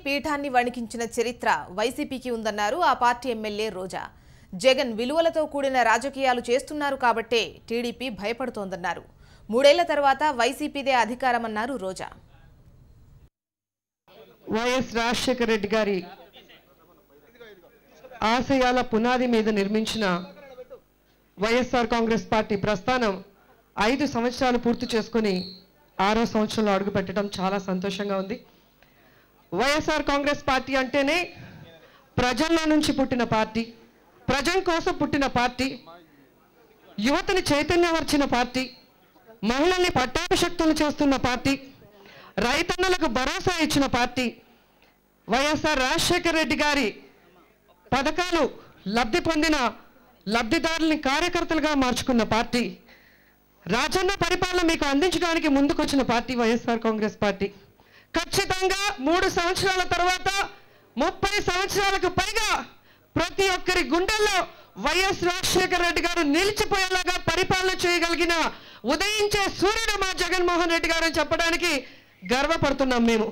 పీఠాన్ని వణికించిన చరిత్ర వైసీపీకి ఉందన్నారు ఆ పార్టీ ఎమ్మెల్యే రోజా. జగన్ విలువలతో కూడిన రాజకీయాలు చేస్తున్నారు కాబట్టే టీడీపీ భయపడుతోందన్నారు. 3 ఏళ్ల తర్వాత వైసీపీదే అధికారమన్నారు రోజా. వైఎస్ రాజశేఖర రెడ్డి గారి ఆశయాల పునాది మీద నిర్మించిన వైఎస్ఆర్ కాంగ్రెస్ పార్టీ ప్రస్థానం 5 సంవత్సరాలు పూర్తి చేసుకుని 6వ సంవత్సరంలో అడుగుపెట్టడం చాలా సంతోషంగా ఉంది. వైఎస్ఆర్ కాంగ్రెస్ పార్టీ అంటేనే ప్రజల్లో నుంచి పుట్టిన పార్టీ, ప్రజల కోసం పుట్టిన పార్టీ, యువతని చైతన్యపరిచిన పార్టీ, మహిళల్ని పట్టాభిషక్తులు చేస్తున్న పార్టీ, రైతన్నలకు భరోసా ఇచ్చిన పార్టీ, వైఎస్ఆర్ రాజశేఖర రెడ్డి గారి పథకాలు లబ్ధి పొందిన లబ్ధిదారుల్ని కార్యకర్తలుగా మార్చుకున్న పార్టీ, రాజన్న పరిపాలన మీకు అందించడానికి ముందుకొచ్చిన పార్టీ వైఎస్ఆర్ కాంగ్రెస్ పార్టీ. ఖచ్చితంగా 3 సంవత్సరాల తర్వాత 30 సంవత్సరాలకు పైగా ప్రతి ఒక్కరి గుండెల్లో వైఎస్ రాజశేఖర రెడ్డి గారు నిలిచిపోయేలాగా పరిపాలన చేయగలిగిన ఉదయించే సూర్యుడు మా జగన్మోహన్ రెడ్డి గారు అని చెప్పడానికి గర్వపడుతున్నాం మేము.